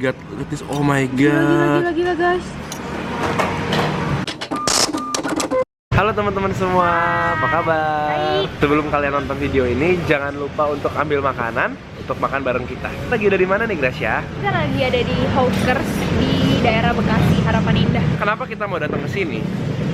god, look at this. Oh my Gila, god. gila guys. Halo teman-teman semua, apa kabar? Hai. Sebelum kalian nonton video ini, jangan lupa untuk ambil makanan untuk makan bareng kita. Kita lagi dari mana nih, Gracia? Kita lagi ada di Hawkers di daerah Bekasi, Harapan Indah. Kenapa kita mau datang ke sini?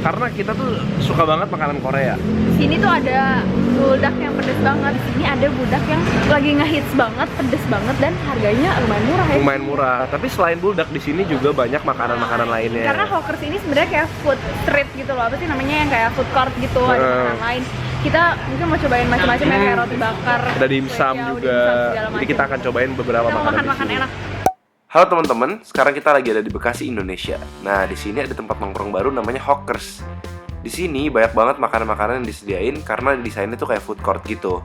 Karena kita tuh suka banget makanan Korea. Sini tuh ada buldak yang pedes banget. Sini ada buldak yang lagi ngehits banget, pedes banget, dan harganya lumayan murah ya. Lumayan murah. Tapi selain buldak, di sini juga banyak makanan-makanan lainnya. Karena Hawkers ini sebenarnya kayak food street gitu loh. Apa sih namanya, yang kayak food court gitu, ada makanan lain. Kita mungkin mau cobain macam-macam ya, kayak roti bakar, ada dimsum kue tiaw, juga. segala Jadi kita macam. akan cobain beberapa Kita mau makanan di makan-makan sini. enak. Halo teman-teman, sekarang kita lagi ada di Bekasi, Indonesia. Nah, di sini ada tempat nongkrong baru namanya Hawkers. Di sini banyak banget makanan-makanan yang disediain karena desainnya tuh kayak food court gitu.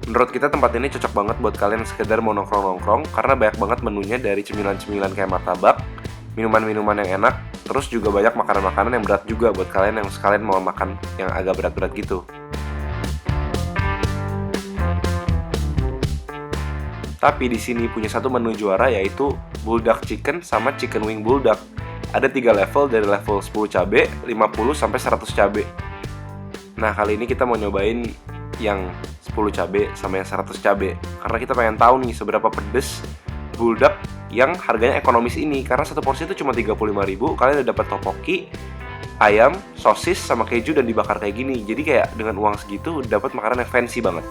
Menurut kita tempat ini cocok banget buat kalian yang sekedar mau nongkrong-nongkrong karena banyak banget menunya, dari cemilan-cemilan kayak martabak, minuman-minuman yang enak, terus juga banyak makanan-makanan yang berat juga buat kalian yang sekalian mau makan yang agak berat-berat gitu. Tapi di sini punya satu menu juara, yaitu buldak chicken sama chicken wing buldak. Ada 3 level, dari level 10 cabe, 50 sampai 100 cabe. Nah, kali ini kita mau nyobain yang 10 cabe sama yang 100 cabe karena kita pengen tahu nih seberapa pedes buldak yang harganya ekonomis ini. Karena satu porsi itu cuma 35.000, kalian udah dapat tteokbokki, ayam, sosis sama keju dan dibakar kayak gini. Jadi kayak dengan uang segitu udah dapat makanan yang fancy banget.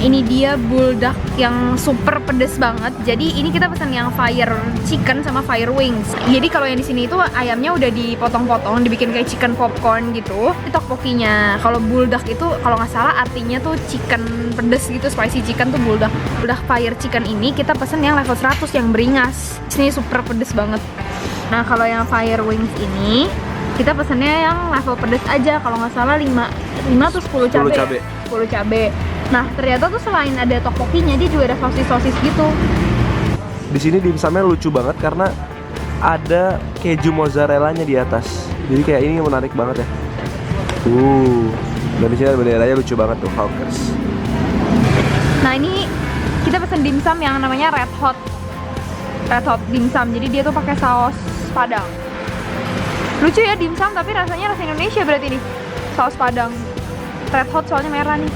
Ini dia buldak yang super pedes banget. Jadi ini kita pesan yang fire chicken sama fire wings. Jadi kalau yang di sini itu ayamnya udah dipotong-potong, dibikin kayak chicken popcorn gitu. Ini tteokbokkinya. Kalau buldak itu kalau nggak salah artinya tuh chicken pedes gitu, spicy chicken tuh buldak. Buldak fire chicken ini kita pesen yang level 100 yang beringas. Ini super pedes banget. Nah, kalau yang fire wings ini kita pesennya yang level pedes aja. Kalau nggak salah 5 atau 10 cabe. 10 cabe. 10 cabe. Nah, ternyata tuh selain ada tteokbokkinya, dia juga ada sosis-sosis gitu. Di sini dimsumnya lucu banget karena ada keju mozzarella-nya di atas. Jadi kayak ini menarik banget ya. Dan di sini ada benderanya lucu banget tuh, Hawkers. Nah, ini kita pesen dimsum yang namanya Red Hot. Red Hot dimsum. Jadi dia tuh pakai saus Padang. Lucu ya dimsum, tapi rasanya rasa Indonesia berarti nih. Saus Padang. Red Hot soalnya merah nih.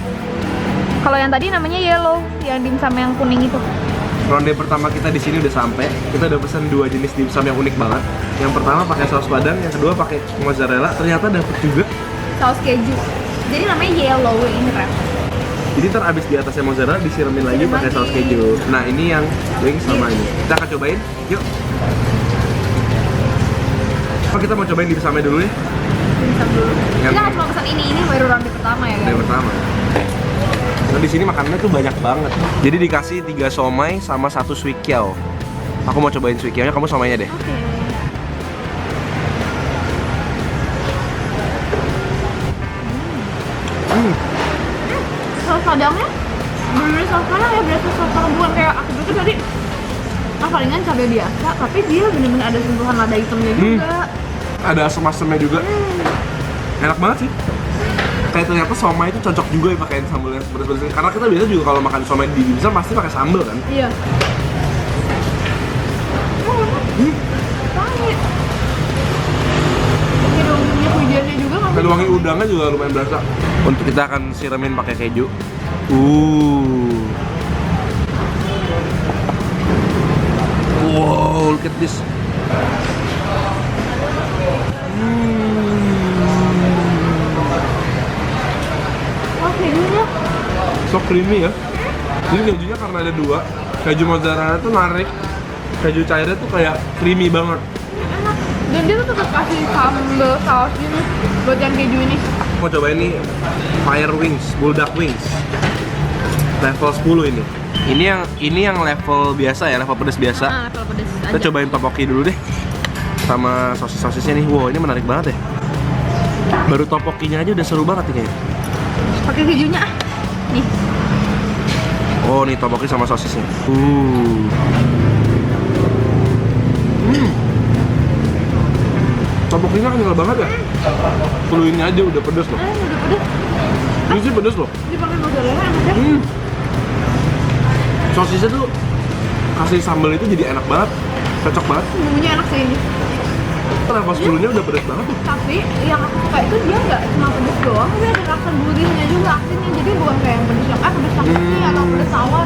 Kalau yang tadi namanya yellow, yang dimsum yang kuning itu. Ronde pertama kita di sini udah sampai. Kita udah pesan 2 jenis dimsum yang unik banget. Yang pertama pakai saus Padang, yang kedua pakai mozzarella. Ternyata dapet juga Saus keju. Jadi namanya yellow, ini red. jadi ntar abis di atasnya mozzarella disiramin lagi pakai saus keju. Nah, ini yang wings sama ini. Kita akan cobain. Yuk. Apa kita mau cobain dimsumnya dulu ya? Dimsum dulu. Yang- Kita nggak cuma pesan ini baru ronde pertama ya Yang guys. pertama. Nah, di sini makanannya tuh banyak banget. Jadi dikasih 3 somai sama 1 suikiao. Aku mau cobain suikiao-nya, kamu somainya deh. Oke. Saus padangnya bener-bener saus padang ya, berasa saus padang, bukan kayak aku pikir tadi palingan cabai biasa, tapi dia bener-bener ada sentuhan lada hitamnya juga. Ada asam-asamnya juga. Enak banget sih. Kayak ternyata somai itu cocok juga ya pakai sambal yang pedas-pedas. Karena kita biasa juga kalau makan somai di dimsum pasti pakai sambal kan. Iya. Wangi. Hidungnya hujannya juga nggak Ada wangi udangnya juga lumayan berasa. Untuk kita akan siramin pakai keju. Wow, look at this. Oh, kejunya. So creamy ya. Jadi kejunya karena ada 2. Keju mozzarella tuh narik. Keju cairnya tuh kayak creamy banget. Enak. Dan dia tuh tetap kasih sambal saus gitu buat yang keju ini. Mau coba ini fire wings, buldak wings. Level 10 ini. Ini yang level biasa ya, level pedas biasa. Level pedes Kita aja. cobain tteokbokki dulu deh. Sama sosis-sosisnya nih. Wow, ini menarik banget ya. Baru tteokbokkinya aja udah seru banget nih kayaknya. Pakai kejunya ah. Nih. Oh, nih tteokbokki sama sosisnya. Tteokbokkinya kenyal banget ya. Ini aja udah pedes loh. Udah pedes. Ini sih pedes loh. Dipakai mozzarella enak deh. Sosisnya tuh kasih sambal itu jadi enak banget, cocok banget. Bumbunya enak sih ini. Level 10-nya udah pedes banget tuh. Tapi yang aku suka itu dia nggak cuma pedes doang, tapi ada rasa gurihnya juga asinnya. Jadi bukan kayak yang pedes yang pedes sakit atau pedes tawar.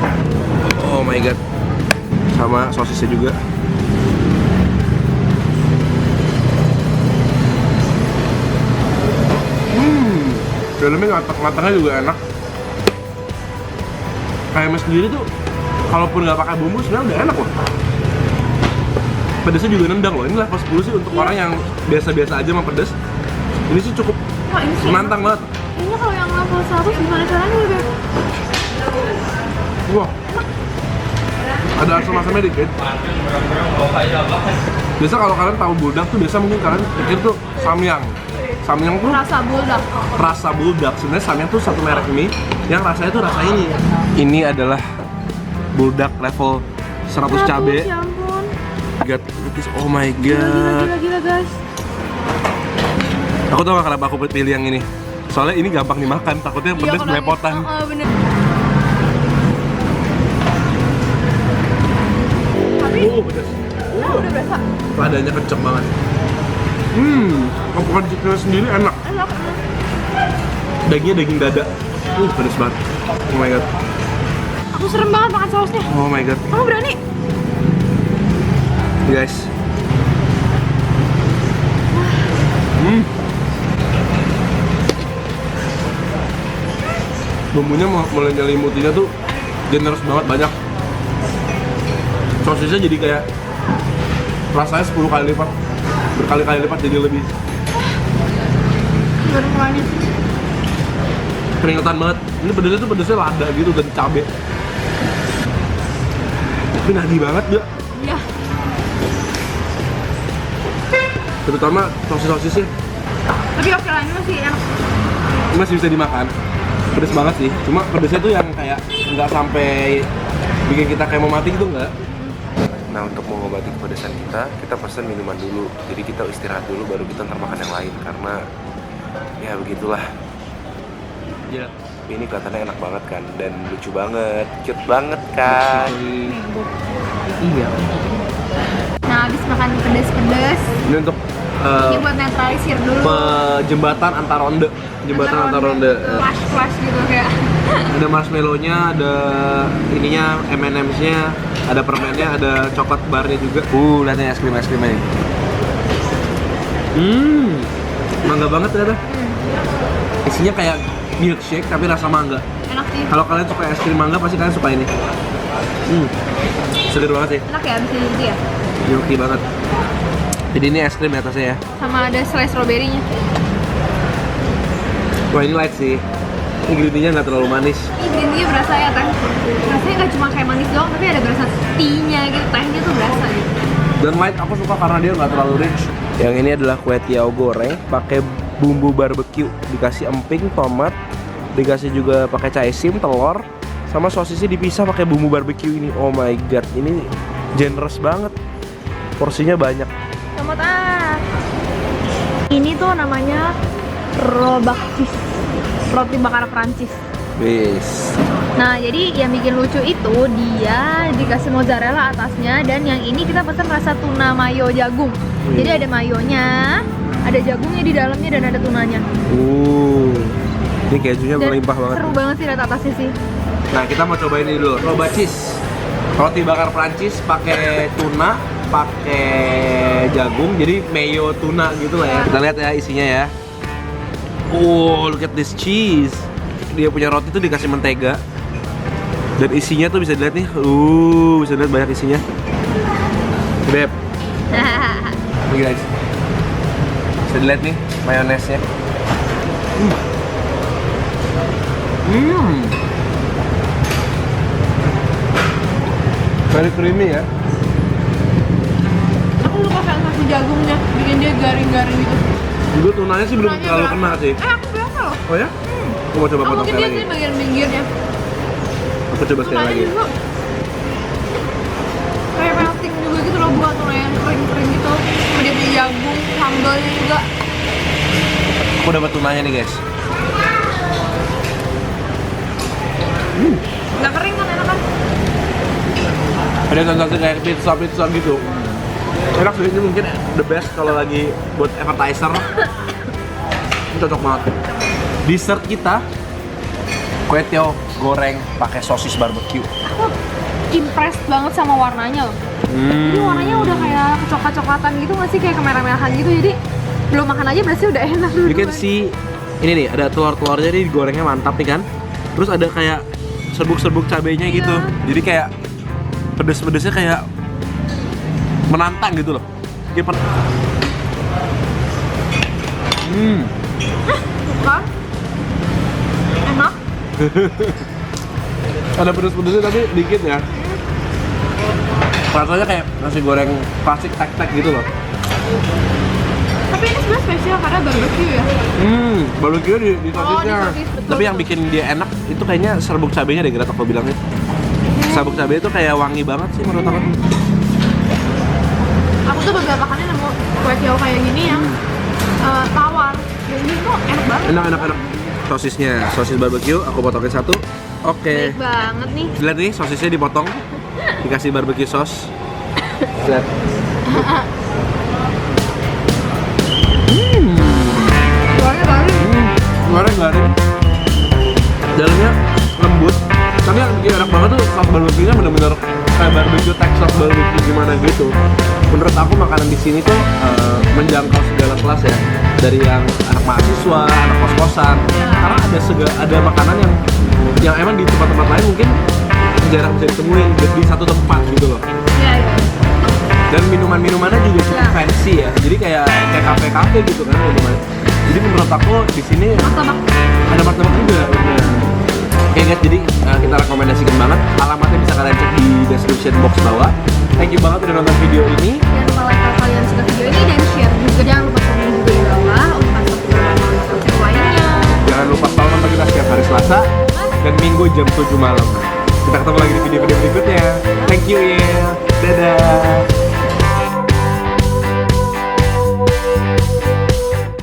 Oh my god. Sama sosisnya juga. Dalamnya matangnya juga enak. Kayak sendiri tuh, kalaupun nggak pakai bumbu sebenarnya udah enak loh. Pedesnya juga nendang loh. Ini level 10 sih untuk orang yang biasa-biasa aja sama pedes. Ini sih cukup Wah, ini sih menantang banget. ini kalau yang level 100 gimana caranya udah? Wah, ada asam-asamnya dikit. Biasa kalau kalian tahu buldak tuh biasa mungkin kalian pikir tuh samyang. Samyang tuh Rasa buldak. rasa buldak. Sebenarnya samyang tuh satu merek mie yang rasanya tuh rasa ini. Ini adalah buldak level 100 cabe. Ya ampun. God, oh my Gila, god. gila guys. Aku tau gak kenapa aku pilih yang ini. Soalnya ini gampang dimakan, takutnya yang pedes belepotan. Bener. Tapi Pedes. udah berasa. Ladanya kenceng banget. Pokokan chickennya sendiri enak. Enak. Dagingnya daging dada. Pedes banget. Oh my god. Aku serem banget makan sausnya. Oh my god. Kamu berani? Guys. Bumbunya mulai nyelimutinya tuh generous banget, banyak. Sosisnya jadi kayak rasanya 10 kali lipat, berkali-kali lipat jadi lebih Berani. keringetan banget. Ini pedesnya tuh pedesnya lada gitu dan cabe. Tapi nagih banget dia. Iya. Terutama sosis-sosisnya Tapi oke lah, ini masih enak. masih bisa dimakan. Pedes banget sih. Cuma pedesnya tuh yang kayak nggak sampai bikin kita kayak mau mati gitu nggak. Nah, untuk mengobati kepedesan kita pesen minuman dulu. Jadi kita istirahat dulu baru kita ntar makan yang lain karena ya begitulah. Ya, ini kelihatannya enak banget kan dan lucu banget, cute banget kan. Iya. Nah, habis makan pedes-pedes, Ini untuk ini buat netralisir dulu. jembatan antar ronde. Jembatan antar ronde. Flash gitu kayak. Ada marshmallow-nya, ada ininya, M&M's-nya, ada permennya, ada coklat barnya juga. Lihat nih es krimnya. Mangga banget ternyata. Isinya kayak milkshake tapi rasa mangga. Enak sih. Kalau kalian suka es krim mangga pasti kalian suka ini. Seger banget sih. Enak ya abis itu ya. Milky banget. Jadi ini es krim di atasnya ya. Sama ada selai strawberry-nya. Wah, ini light sih. Ini green tea-nya nggak terlalu manis. Ini green tea berasa ya, teh. Rasanya nggak cuma kayak manis doang, tapi ada berasa tea-nya gitu, tehnya tuh berasa gitu. Dan light aku suka karena dia nggak terlalu rich. Yang ini adalah kue tiao goreng pakai bumbu barbeque, dikasih emping, tomat, dikasih juga pakai caisim, telur, sama sosisnya dipisah pakai bumbu barbeque ini. Oh my god, ini generous banget. Porsinya banyak. Tomat Ini tuh namanya robakis, roti bakar Prancis. Bis. Nah, jadi yang bikin lucu itu dia dikasih mozzarella atasnya, dan yang ini kita pesen rasa tuna mayo jagung. Jadi ada mayonya, ada jagungnya di dalamnya, dan ada tunanya. Ini kejunya Dan melimpah banget. seru banget sih lihat atasnya sih. Nah, kita mau cobain ini dulu. Roba cheese. Roti bakar Prancis pakai tuna, pakai jagung, jadi mayo tuna gitu lah ya. Kita lihat ya isinya ya. Look at this cheese. Dia punya roti tuh dikasih mentega. Dan isinya tuh bisa dilihat nih. Bisa dilihat banyak isinya. Beb. Nih guys. Bisa dilihat nih mayonesnya. Very creamy ya. Aku suka sensasi jagungnya, bikin dia garing-garing gitu. Juga tunanya sih belum Tunanya terlalu berasa. kena sih. Aku biasa loh. Oh ya? Aku mau coba potong Mungkin sekali dia lagi. sih bagian pinggirnya. Aku coba sekali Tunanya lagi. juga kayak melting juga gitu loh, bukan tuna yang kering-kering gitu. Sama dia punya jagung sambalnya juga. Aku dapat tunanya nih guys. Nggak kering kan, enak kan? Ada sensasi kayak pizza gitu. Enak sih, ini mungkin the best kalau lagi buat appetizer. Ini cocok banget. Dessert kita kue tiaw goreng pakai sosis barbecue. Aku impressed banget sama warnanya loh. Jadi warnanya udah kayak coklat-coklatan gitu nggak sih, kayak kemerah-merahan gitu. Jadi belum makan aja berarti udah enak dulu. You can see ini nih, ada telur-telurnya nih, digorengnya mantap nih kan. Terus ada kayak serbuk-serbuk cabenya gitu. Jadi kayak pedes-pedesnya kayak menantang gitu loh. Kayak Bukan? Enak. ada pedes-pedesnya tapi dikit ya. Rasanya kayak nasi goreng klasik tek-tek gitu loh. Tapi ini sebenarnya spesial karena barbecue ya. Barbecue di sosisnya. di sosis, betul. Tapi yang bikin dia enak itu kayaknya serbuk cabenya deh, aku bilangnya. Serbuk cabai itu kayak wangi banget sih menurut aku. Aku tuh beberapa kali nemu kue tiaw kayak gini yang tawar. Dan ini tuh enak banget. Enak. Sosisnya, sosis barbecue, aku potongin satu. Oke. Baik banget nih. Lihat nih, sosisnya dipotong, dikasih barbecue sauce. Lihat. Luarnya garing. Dalamnya lembut. Tapi yang bikin enak banget tuh saus barbecue-nya bener-bener kayak barbecue Texas barbecue gimana gitu. Menurut aku makanan di sini tuh menjangkau segala kelas ya. Dari yang anak mahasiswa, anak kos-kosan. Karena ada makanan yang emang di tempat-tempat lain mungkin jarang bisa ditemuin di satu tempat gitu loh. Iya. Dan minuman-minumannya juga cukup fancy ya. Jadi kayak kafe-kafe gitu kan minumannya. Jadi menurut aku di sini ada martabak juga. Oke guys, jadi kita rekomendasikan banget. Alamatnya bisa kalian cek di description box bawah. Thank you banget udah nonton video ini. Jangan lupa like kalau kalian suka video ini dan share juga. Jangan lupa komen juga di bawah untuk subscribe lainnya. Jangan lupa selalu nonton kita setiap hari Selasa dan Minggu jam 7 malam. Kita ketemu lagi di video-video berikutnya. Thank you ya. Dadah.